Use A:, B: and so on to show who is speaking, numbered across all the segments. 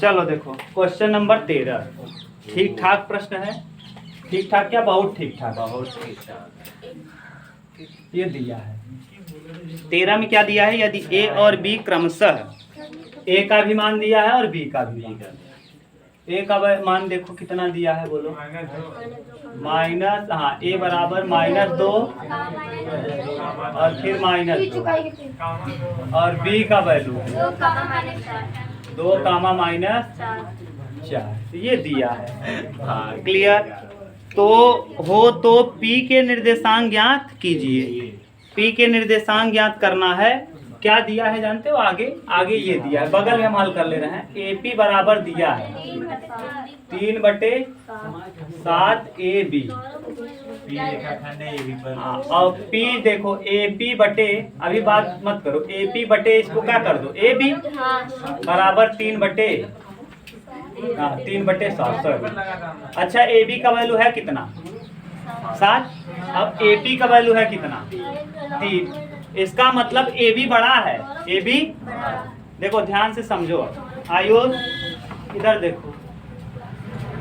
A: चलो देखो question number 13। ठीक ठाक प्रश्न है। ठीक ठाक क्या, बहुत ठीक ठाक।
B: बहुत ठीक ठाक।
A: ये दिया है 13 में क्या दिया है, यदि ए और बी क्रमशः ए का भी मान दिया है और बी का भी मान। ए का मान देखो कितना दिया है, बोलो। माइनस, हाँ, ए बराबर -2 और फिर -2 और बी का वैल्यू 2 कामा -4 ये दिया है। हाँ क्लियर। तो हो तो P के निर्देशांक ज्ञात कीजिए। P के निर्देशांक ज्ञात करना है। क्या दिया है जानते हो, आगे ये दिया है, बगल में हम हल कर ले रहे हैं। AP बराबर दिया है 3/7 AB। और P देखो AP बटे, अभी बात मत करो, AP बटे इसको क्या कर दो, AB बराबर 3/7। अच्छा AB का वैल्यू है कितना, 7। अब AP का वैल्यू है कितना, 3। इसका मतलब AB बड़ा है। AB देखो ध्यान से समझो। आयुष इधर देखो,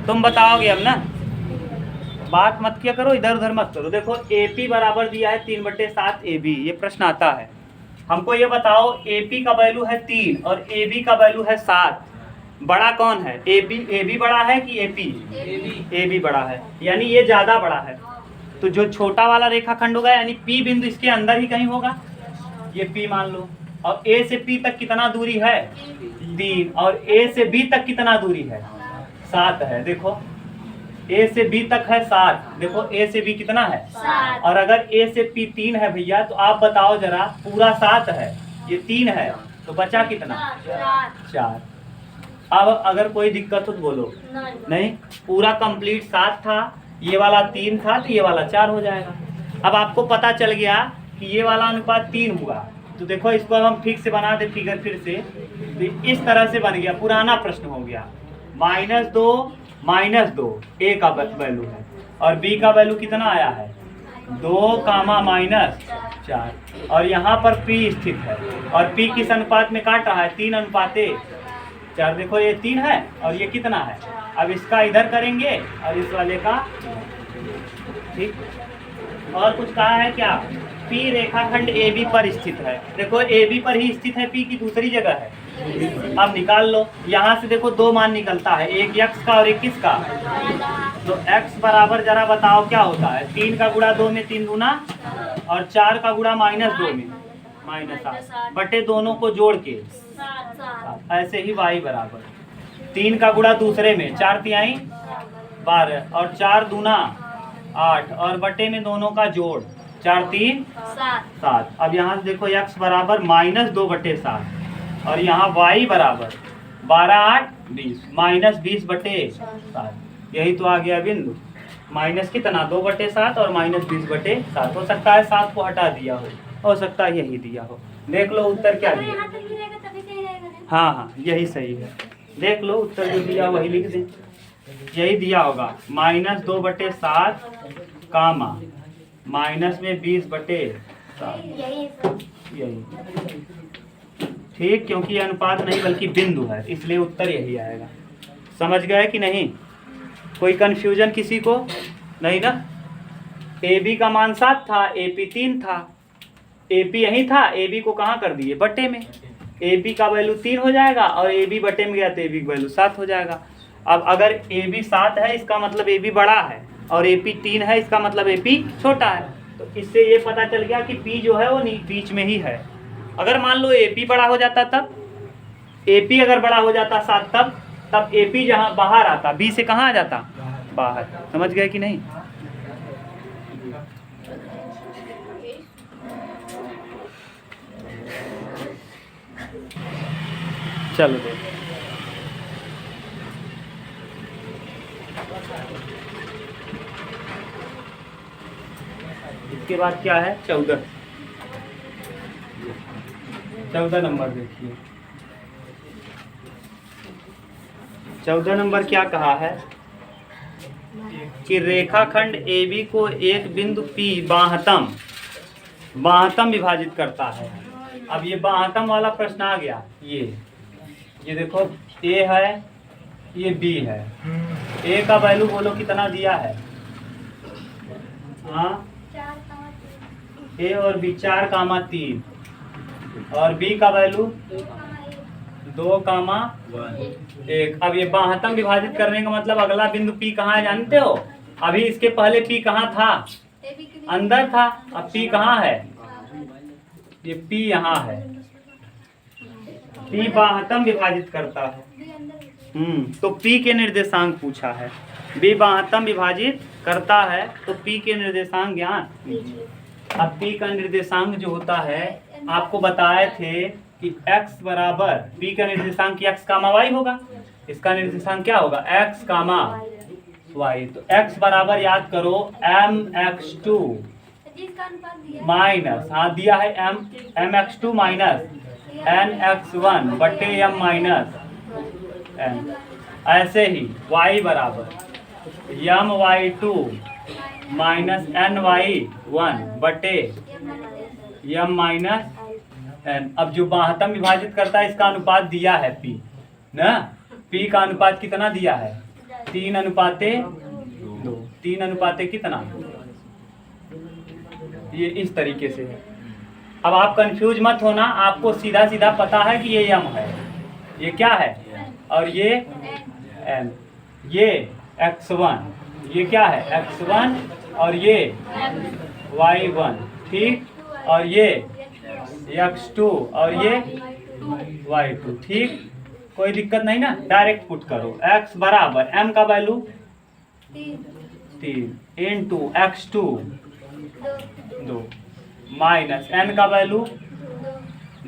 A: तुम बताओगे अब ना, बात मत किया करो, इधर उधर मत करो। देखो AP बराबर दिया है 3/7 AB, ये प्रश्न आता है। हमको ये बताओ AP का वैल्यू है 3 और AB का वैल्यू है 7, बड़ा कौन है, AB बड़ा है कि AP? AB बड़ा है, यानी ये ज्यादा बड़ा है। तो जो छोटा वाला रेखाखंड होगा यानी P बिंदु इसके अंदर ही कहीं होगा, ये P मान लो। और A से P तक कितना दूरी है, 3। और A से B तक कितना दूरी है, 7 है। देखो A से B तक है 7, देखो A से B कितना है 7। और अगर A से P 3 है भैया, तो आप बताओ जरा, पूरा 7 है, ये 3 है, तो बचा कितना, 4। अब अगर कोई दिक्कत हो तो बोलो। नहीं, पूरा कंप्लीट 7 था, ये वाला 3 था, तो ये वाला 4 हो जाएगा। अब आपको पता चल गया कि ये वाला अनुपात 3 हुआ, तो देखो इसको हम ठीक से बना दे फिगर फिर से, तो इस तरह से बन गया, पुराना प्रश्न हो गया। -2 A का वैल्यू है और B का वैल्यू कितना आया है, 2 कामा -4। और यहाँ पर P स्थित है और P किस अनुपात में काट रहा है, 3/4। देखो ये 3 है और ये कितना है। अब इसका इधर करेंगे और इस वाले का, ठीक। और कुछ कहा है क्या, P रेखाखंड AB पर स्थित है। देखो AB पर ही स्थित है, P की दूसरी जगह है। अब निकाल लो, यहाँ से देखो 2 मान निकलता है, एक x का और एक किसका। तो x बराबर जरा बताओ क्या होता है, 3 का गुणा 2 में 3 दूना और 4 का गुणा -2 में -8 बटे दोनों को जोड़ के 7। ऐसे ही y बराबर 3 का गुणा दूसरे में 4 तिहाई 12 और 4 दूना 8 और बटे में दोनों का जोड़ 4 3 7। अब यहाँ से देखो x बराबर -2/7 और यहाँ y बराबर 12 8 20 -20/7। यही तो आ गया बिंदु। माइनस कितना, 2/7 और -20/7। हो सकता है 7 को हटा दिया हो सकता है यही दिया हो। देख लो उत्तर क्या दिया। हाँ यही सही है। देख लो उत्तर जो दिया वही लिख दें, यही दिया होगा। -2/7 कामा माइनस में 20/7, यही ठीक, क्योंकि ये अनुपात नहीं बल्कि बिंदु है, इसलिए उत्तर यही आएगा। समझ गए कि नहीं, कोई कंफ्यूजन किसी को नहीं ना। AB का मान 7 था, AP 3 था, AP यही था, AB को कहाँ कर दिए, बटे में। AB का वैल्यू 3 हो जाएगा और AB बटे में गया तो AB का वैल्यू 7 हो जाएगा। अब अगर AB 7 है इसका मतलब AB बड़ा है और AP 3 है इसका मतलब AP छोटा है। तो इससे ये पता चल गया कि P जो है वो बीच में ही है। अगर मान लो AP बड़ा हो जाता, तब AP अगर बड़ा हो जाता 7, तब AP जहाँ बाहर आता, B से कहाँ आ जाता, बाहर। समझ गए कि नहीं। चलो देखो, इसके बाद क्या है, 14 नंबर देखिए। 14 नंबर क्या कहा है कि रेखाखंड AB को एक बिंदु P बाह्यतम विभाजित करता है। अब ये बाह्यतम वाला प्रश्न आ गया। ये देखो A है, ये बी है। ए का वैल्यू बोलो कितना दिया है? हाँ, ए और बी 4,3 और बी का वैल्यू 2,1। अब ये बाहतम विभाजित करने का मतलब अगला बिंदु पी कहाँ है जानते हो? अभी इसके पहले पी कहाँ था? अंदर था। अब पी कहाँ है? ये पी यहाँ है। पी बाहतम विभाजित करता है। तो पी के निर्देशांक पूछा है। बी बाहतम विभाजित करता है तो पी के निर्देशांक ज्ञान। अब पी का निर्देशांक जो होता है आपको बताए थे कि x बराबर पी का निर्देशांक x कामा y होगा। इसका निर्देशांक क्या होगा? x कामा y। तो x बराबर याद करो mx2 माइनस, हाँ दिया है mx2 माइनस nx1 बटे m माइनस n। ऐसे ही y बराबर my2 माइनस ny1 बटे m माइनस n। अब जो बाहतम विभाजित करता है इसका अनुपात दिया है p ना। p का अनुपात कितना दिया है? 3:2। 3 कितना? ये इस तरीके से है। अब आप कंफ्यूज मत होना, आपको सीधा सीधा पता है कि ये m है, ये क्या है, और ये n, ये x1, ये क्या है x1, और ये y1, ठीक, और ये x2 और ये y2, ठीक। कोई दिक्कत नहीं ना, डायरेक्ट पुट करो। x बराबर m का value 3 into x2 2 minus n का वैल्यू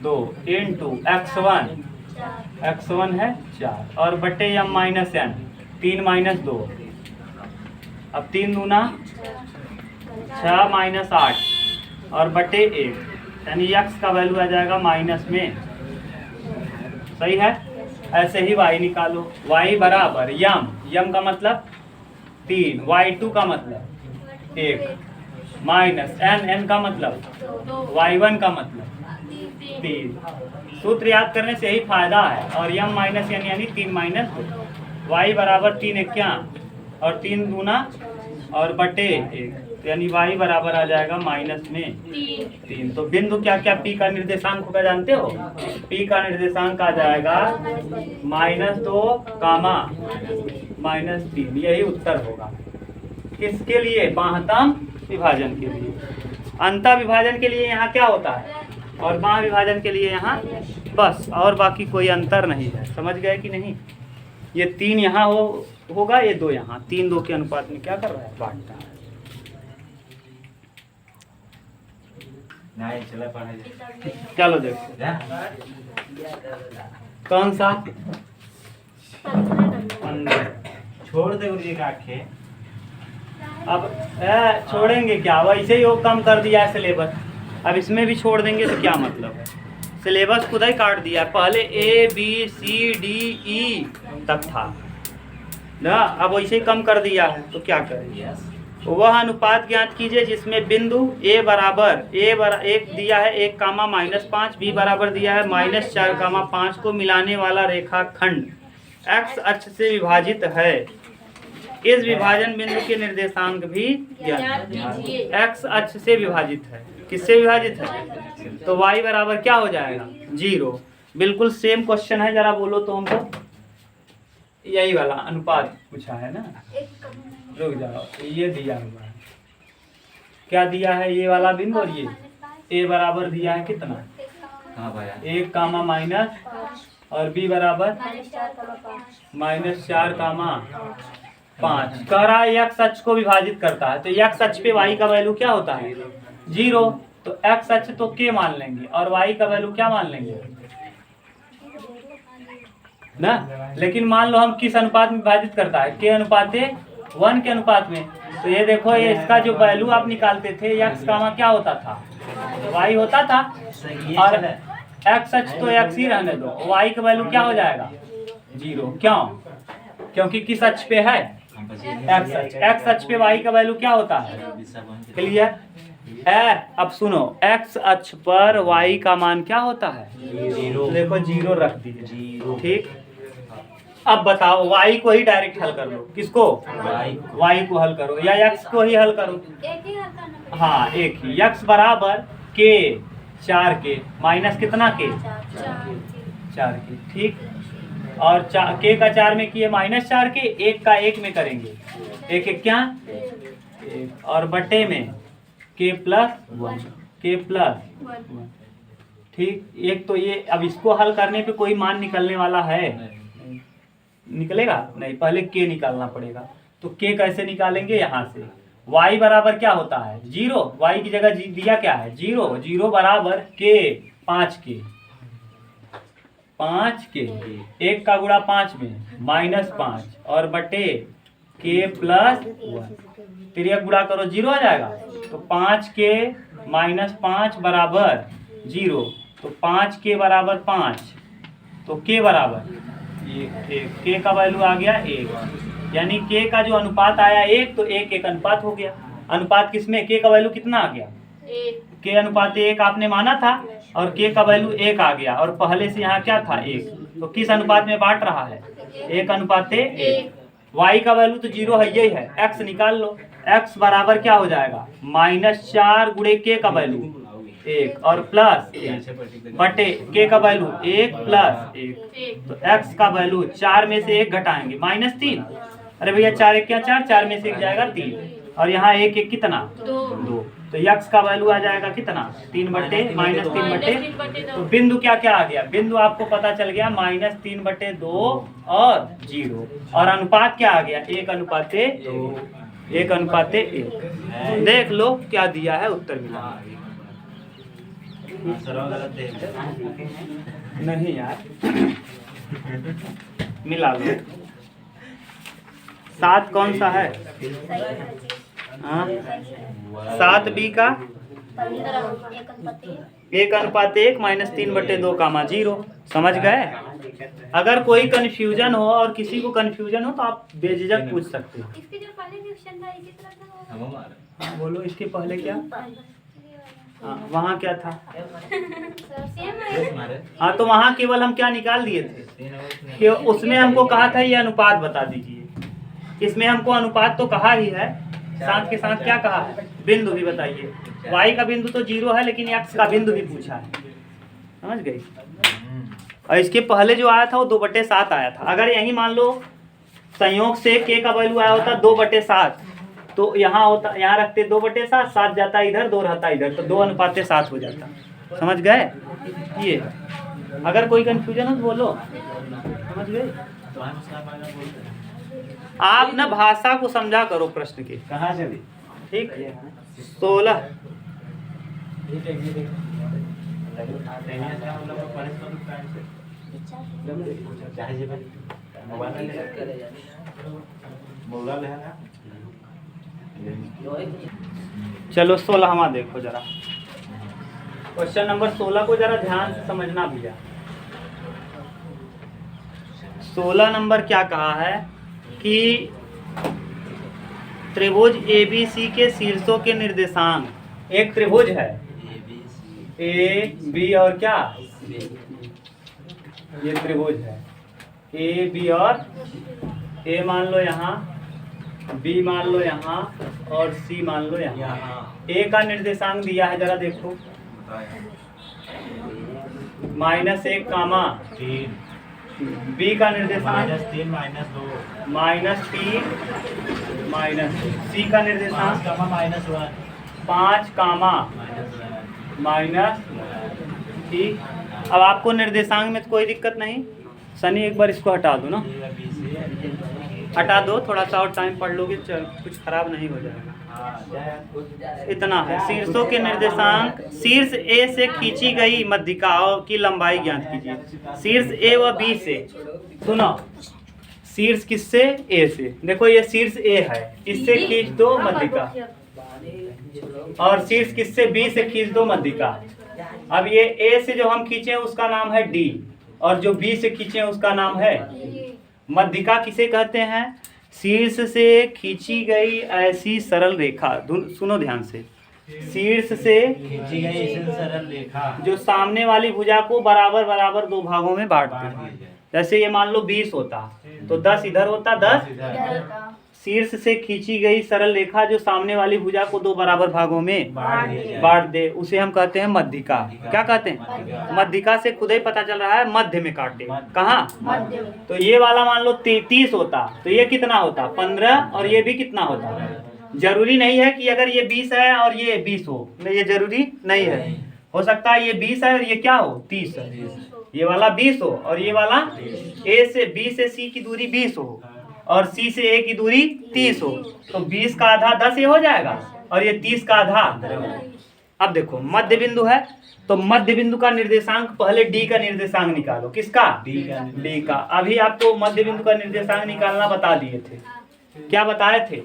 A: 2 इंटू x1 है 4 और बटे m माइनस n 3 माइनस 2। अब 3 दूना 6 माइनस 8 और बटे 1, यानी x का वैल्यू आ जाएगा माइनस में। सही है। ऐसे ही y निकालो। y बराबर यम का मतलब 3, y2 का मतलब 1 माइनस n का मतलब y1 का मतलब 3। सूत्र याद करने से यही फायदा है। और m माइनस n यानी 3 माइनस 2। y बराबर 3 क्या और 3 दूना और बटे 1, यानी y बराबर आ जाएगा माइनस में 3। तो बिंदु क्या क्या p का निर्देशांक होगा जानते हो? p का निर्देशांक आ जाएगा -2 कामा -3। यही उत्तर होगा। किसके लिए? बाह्यतम विभाजन के लिए। अंतः विभाजन के लिए यहाँ क्या होता है और बाह्य विभाजन के लिए यहाँ बस, और बाकी कोई अंतर नहीं है। समझ गए कि नहीं? ये 3 यहाँ होगा, ये 2 यहाँ। 3 2 के अनुपात में क्या कर रहा है? बांटता है। चलो देखो कौन सा 15 छोड़ दे आखे। अब छोड़ेंगे क्या? वैसे ही वो कम कर दिया है सिलेबस। अब इसमें भी छोड़ देंगे तो क्या मतलब है? सिलेबस खुद ही काट दिया। पहले A B C D E तक था ना, अब वैसे ही कम कर दिया है तो क्या करें? वह अनुपात ज्ञात कीजिए जिसमें बिंदु a बराबर 1 दिया है 1 कामा -5, b बराबर दिया है -4 कामा 5 को मिलाने वाला रेखाखंड x अक्ष से विभाजित है। इस विभाजन बिंदु के निर्देशांक भी ज्ञात कीजिए। x अक्ष से विभाजित है। किससे विभाजित है? तो y बराबर क्या हो जाएगा? 0। बिल्कुल सेम क्वेश्चन है, जरा बोलो तो हमको। यही वाला अनुपात पूछा है ना। रुक जाओ, ये दिया हुआ है। क्या दिया है? ये वाला बिंदु और ये a बराबर दिया है कितना? 1 कामा माइनस, और b बराबर -4 कामा 5। कह रहा है x अक्ष को विभाजित करता है, तो x अक्ष पे y का वैल्यू क्या होता है? 0। तो x अक्ष तो k मान लेंगे और y का वैल्यू क्या मान लेंगे ना। लेकिन मान लो हम किस अनुपात में विभाजित करता है? k अनुपात 1 के अनुपात में। तो ये देखो, ये इसका जो वैल्यू आप निकालते थे x कामा क्या होता था? y होता था। और x अक्ष तो x ही रहने दो, y का वैल्यू क्या हो जाएगा? 0। क्यों? क्योंकि किस अक्ष पे है? x अक्ष पे y का वैल्यू क्या होता है? क्लियर है? अब सुनो, x अक्ष पर y का मान क्या होता है? 0। देखो 0 रख दीजिए, ठीक। अब बताओ y को ही डायरेक्ट हल कर लो। किसको? y को हल करो या x को ही हल करो।
C: एक ही हल्का ना।
A: हाँ एक ही। x बराबर k 4k माइनस कितना k? 4k। ठीक। और k का 4 में किए -4k, 1 का 1 में करेंगे, 1 1 क्या 1, और बटे में k प्लस 1। ठीक। एक तो ये, अब इसको हल करने पे कोई मान निकलने वाला है? निकलेगा नहीं, पहले k निकालना पड़ेगा। तो k कैसे निकालेंगे? यहाँ से y बराबर क्या होता है 0, y की जगह दिया क्या है 0, 0 बराबर k 5k, 5k 1 का गुणा 5 में -5 और बटे k प्लस 1, तिरिया गुणा करो 0 आ जाएगा। तो 5k -5 बराबर 0, तो 5k बराबर 5, तो k बराबर 1, k का वैल्यू आ गया 1, यानी k का जो अनुपात आया 1, तो 1 1 अनुपात हो गया। अनुपात किसमें? k का वैल्यू कितना आ गया? k अनुपात 1 आपने माना था और k का वैल्यू 1 आ गया, और पहले से यहाँ क्या था 1, तो किस अनुपात में बांट रहा है? 1 अनुपात 1। y का वैल्यू तो 0 है, यही है। x निकाल लो, x बराबर क्या हो जाएगा -4 गुणे k का वैल्यू 1 और प्लस 1 बटे k का वैल्यू 1 प्लस 1, तो x का वैल्यू 4 में से 1 घटाएंगे -3। अरे भैया 4 1 क्या 4, 4 में से 1 जाएगा 3, और यहाँ 1 1 कितना 2, तो x का वैल्यू आ जाएगा कितना 3 बटे -3 बटे, तो बिंदु क्या क्या आ गया? बिंदु आपको पता चल गया -3 बटे 2 और 0, और अनुपात क्या आ गया 1 अनुपात 1 अनुपात 1। देख लो क्या दिया है, उत्तर मिला नहीं यार मिला लो। 7 कौन सा है? हाँ 7 b का 1 अनुपात 1 -3 बटे 2 कामा 0। समझ गए? अगर कोई कंफ्यूजन हो और किसी को कंफ्यूजन हो तो आप बेझिझक पूछ सकते हो।
C: इसके जो पहले क्वेश्चन था इसी तरह था वो।
A: बोलो इसके पहले क्या? वहाँ क्या था?
C: सेम है।
A: हाँ तो वहाँ केवल हम क्या निकाल दिए थे कि उसमें हमको कहा था ये अनुपात बता दीजिए। इसमें हमको अनुपात तो कहा ही है, साथ के साथ क्या कहा है? बिंदु भी बताइए। y का बिंदु तो 0 है, लेकिन x का बिंदु भी पूछा है। समझ गई? और इसके पहले जो आया था वो 2/7 आया था। अगर यही मान लो संयोग से k का वैल्यू आया होता 2/7, तो यहाँ होता, यहाँ रखते 2/7, 7 जाता इधर, 2 रहता इधर, तो 2 अनुपात 7 हो जाता। समझ गए? ये अगर कोई कंफ्यूजन हो तो बोलो। समझ गए? आप ना भाषा को समझा करो प्रश्न के।
B: कहाँ से भी
A: ठीक 16 चलो 16वां देखो जरा। क्वेश्चन नंबर 16 को जरा ध्यान से समझना भैया। 16 नंबर क्या कहा है कि त्रिभुज ABC के शीर्षों के निर्देशांक, एक त्रिभुज है ए बी और क्या ये त्रिभुज है ए बी, और ए मान लो यहाँ, बी मान लो यहाँ, और सी मान लो यहाँ। ए का निर्देशांक दिया है, जरा देखो -1 कामा
B: 3,
A: बी का निर्देशांक
B: -3 -2,
A: -3 -2, सी का निर्देशांक 5 कामा -1। ठीक। अब आपको निर्देशांक में तो कोई दिक्कत नहीं। सनी एक बार इसको हटा दो ना, हटा दो, थोड़ा सा और टाइम पढ़ लोगे, कुछ खराब नहीं हो जाएगा। इतना है। शीर्षों के निर्देशांक, शीर्ष ए से खींची गई मध्यिकाओं की लंबाई ज्ञात कीजिए। शीर्ष ए व बी से, सुनो, शीर्ष किससे? ए से। देखो ये शीर्ष ए है, इससे खींच दो मध्यिका, और शीर्ष किससे? बी से खींच दो मध्यिका। अब ये ए से जो हम खींचे उसका नाम है डी, और जो बी से खींचे उसका नाम है। मध्यिका किसे कहते हैं? शीर्ष से खींची गई ऐसी सरल रेखा, सुनो ध्यान से, शीर्ष से
B: खींची गई इसे सरल रेखा
A: जो सामने वाली भुजा को बराबर बराबर 2 भागों में बांटती है। जैसे ये मान लो 20 होता, तो 10 इधर होता, 10
B: इधर
A: शीर्ष से खींची गई सरल रेखा जो सामने वाली भुजा को दो बराबर भागों में बांट दे उसे हम कहते हैं मध्यिका। क्या कहते हैं? मध्यिका से खुद ही पता चल रहा है मध्य में काट दे। कहाँ? तो ये वाला मान लो 30 होता तो ये कितना होता? 15 और ये भी कितना होता? जरूरी नहीं है कि अगर ये 20 है और ये 20 हो, नहीं ये जरूरी नहीं है। हो सकता है ये 20 है और ये क्या हो? 30 है। ये वाला 20 हो और ये वाला A से B से C की दूरी 20 हो और C से A की दूरी 30 हो, तो 20 का आधा 10 ये हो जाएगा और ये 30 का आधा। अब देखो मध्य बिंदु है तो मध्य बिंदु का निर्देशांक पहले D का निर्देशांक निकालो। किसका? D का। अभी आपको मध्य बिंदु का निर्देशांक निकालना बता दिए थे। क्या बताए थे?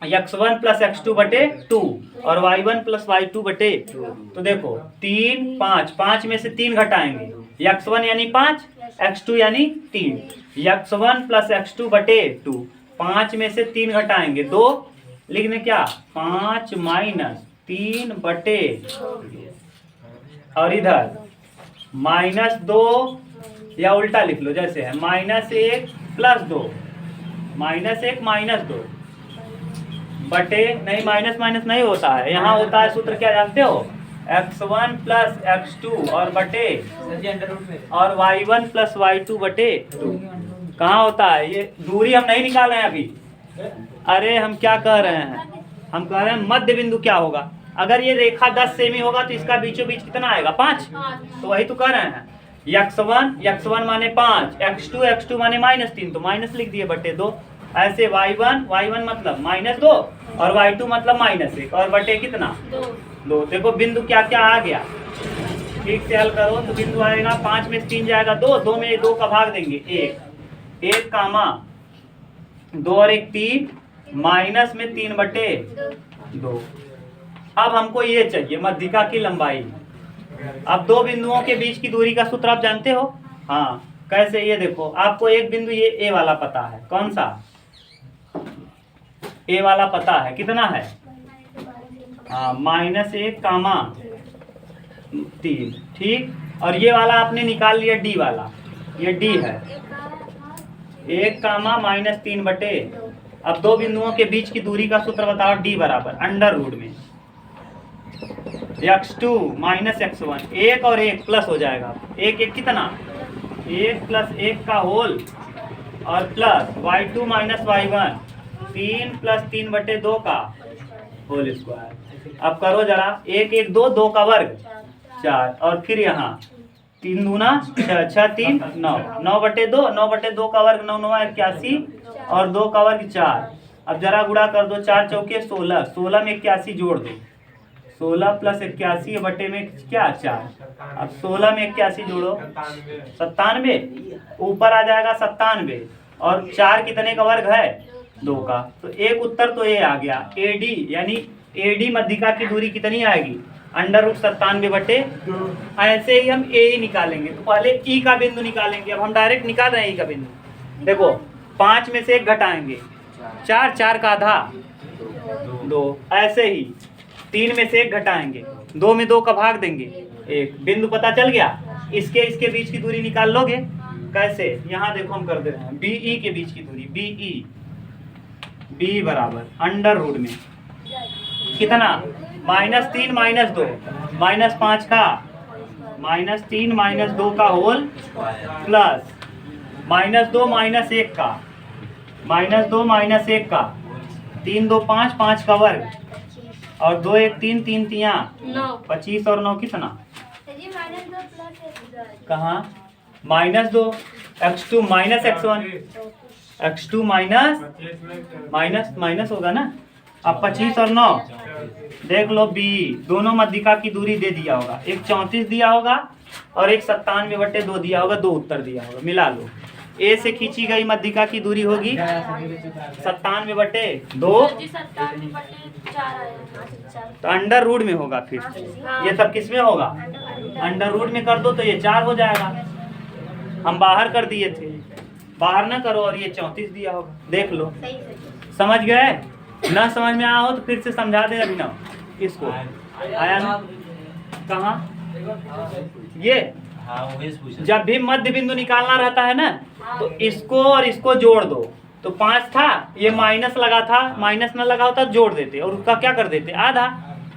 A: x1 प्लस x2 बटे 2 और y1 प्लस y2 बटे 2। तो देखो 3 5 5 में से 3 घटाएंगे, x1 यानी 5, x2 यानी 3। x1 प्लस x2 बटे 2, 5 में से 3 घटाएंगे 2, लिखने क्या? 5 माइनस 3 बटे, और इधर -2 या उल्टा लिख लो जैसे है, -1 प्लस 2, -1 -2 बटे, नहीं माइनस माइनस नहीं होता है, यहाँ होता है सूत्र क्या जानते हो? x1 प्लस x2 और बटे और y1 प्लस y2 बटे 2। कहाँ होता है? ये दूरी हम नहीं निकाल रहे हैं अभी। अरे हम क्या कह रहे हैं? हम कह रहे हैं मध्य बिंदु क्या होगा। अगर ये रेखा 10 सेमी होगा तो इसका बीचों बीच कितना आएगा? 5। तो वही तो कह रहे हैं। x1 माने 5, x2 माने -3, तो माइनस लिख दिए बटे 2। ऐसे y1 मतलब -2 और y2 मतलब -1 और बटे कितना? 2। देखो बिंदु क्या क्या आ गया, ठीक से हल करो तो बिंदु आएगा 5 में 3 जाएगा 2, 2 में 2 का भाग देंगे 1 कामा 2 और 1 3, माइनस में 3 बटे 2। अब हमको ये चाहिए मध्यिका की लंबाई। अब दो बिंदुओं के बीच की दूरी का सूत्र आप जानते हो? हाँ, कैसे? ये देखो आपको एक बिंदु ये ए वाला पता है। कौन सा? ए वाला पता है, कितना है? हाँ, -1 कामा 3, ठीक। और ये वाला आपने निकाल लिया डी वाला, ये डी है 1 कामा -3 बटे। अब दो बिंदुओं के बीच की दूरी का सूत्र बताओ। डी बराबर √ में x2 माइनस x1, 1 और 1 प्लस हो जाएगा, 1 कितना? 1 प्लस 1 का होल और plus y2 minus y1, 3 plus 3 बटे 2 का होल स्क्वायर। अब करो जरा, 1 1 2, 2 का वर्ग 4 और फिर यहाँ 3 दूना 6, 6 3 9, 9 बटे 2, 9 बटे 2 का वर्ग 9 9 81 और 2 का वर्ग 4। अब जरा गुणा कर दो, 4 चौके 16, 16 में 81 जोड़ दो, 16 प्लस 81 बटे में क्या? 4। अब 16 में 81 जोड़ो 97, ऊपर आ जाएगा 97 और 4 कितने का वर्ग है? 2 का। तो एक उत्तर तो ये आ गया। AD यानी AD मध्यिका की दूरी कितनी आएगी? √97 बटे। ऐसे ही हम AE निकालेंगे तो पहले E का बिंदु निकालेंगे। अब हम डायरेक्ट निकाल रहे हैं E का बिंदु। देखो 5 में से 1 घटाएंगे, 4, 4 का आधा 2। ऐसे ही 3 में से 1 घटाएंगे, 2 में 2 का भाग देंगे 1। बिंदु पता चल गया। इसके बीच की दूरी निकाल लोगे। कैसे? यहाँ देखो हम कर दे रहे हैं BE के बीच की दूरी, BE बराबर √ में कितना? -3 -2, -5 का, -3 -2 का होल प्लस -2 -1 का, -2 -1 का, 3 2 5, 5 का वर्ग और 2 1 3, 3 3 25 और 9 कितना? कहाँ? -2 x2 minus x1, x2 minus होगा ना। अब 25 और 9 देख लो। बी दोनों मध्यिका की दूरी दे दिया होगा, एक 34 दिया होगा और एक 97 बटे 2 दिया होगा, 2 उत्तर दिया होगा। मिला लो। ए से खींची गई मध्यिका की दूरी होगी 97 बटे 2, तो √ में होगा। फिर ये सब किस में होगा? √ में कर दो तो ये 4 हो जाएगा। हम बाहर कर दिए थे, बाहर ना करो और ये 34 दिया होगा। देख लो, समझ गए? ना समझ में आया हो तो फिर से समझा दे अभिनव इसको। आया ना? कहाँ? ये
B: हाँ वही पूछा।
A: जब भी मध्य बिंदु निकालना रहता है ना, तो इसको और इसको जोड़ दो। तो 5 था, ये माइनस लगा था, माइनस ना लगा होता जोड़ देते और उसका क्या कर देते आधा।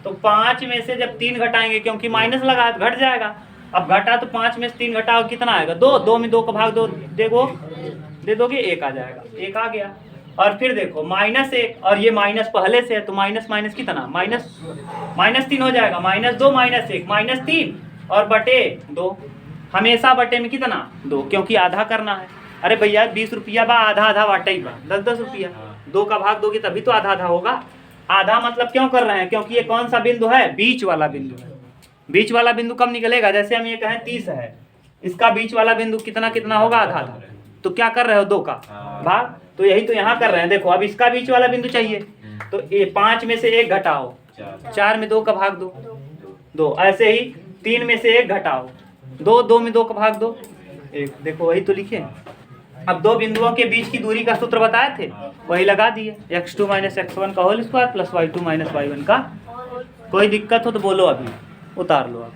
A: तो 5 में से जब 3 घटाएंगे, क्योंकि माइनस लगा है तो घट जाएगा। अब घटा तो 5 में से 3 घटाओ कितना आएगा? 2। 2 में 2 का भाग दो, देखो दे दोगे 1 आ जाएगा, 1 आ गया। और फिर देखो -1 और ये माइनस पहले से है, तो माइनस माइनस कितना, -3 हो जाएगा। -2 -1 -3 और बटे 2, हमेशा बटे में कितना 2, क्योंकि आधा करना है। अरे भैया 20 रुपया बा, आधा आधा बाटे ही बा, 10-10 रुपया, 2 का भाग दोगे तभी तो आधा आधा होगा। आधा मतलब क्यों कर रहे हैं? क्योंकि ये कौन सा बिंदु है? बीच वाला बिंदु है। बीच वाला बिंदु कब निकलेगा? जैसे हम ये कहें 30 है, इसका बीच वाला बिंदु कितना कितना होगा? आधा आधा। तो क्या कर रहे हो? 2 का भाग। तो यही तो यहाँ कर रहे हैं। देखो अब इसका बीच वाला बिंदु चाहिए, तो ये 5 में से 1 घटाओ, 4 में 2 का भाग दो, 2। ऐसे ही 3 में से 1 घटाओ, 2। 2 में 2 का भाग दो, 1। देखो वही तो लिखे। अब 2 बिंदुओं के बीच की दूरी का सूत्र बताए थे, वही लगा दिए। x2 - x1 का whole square plus y2 - y1 का। कोई दिक्कत हो तो बोलो, अभी उतार लो आप।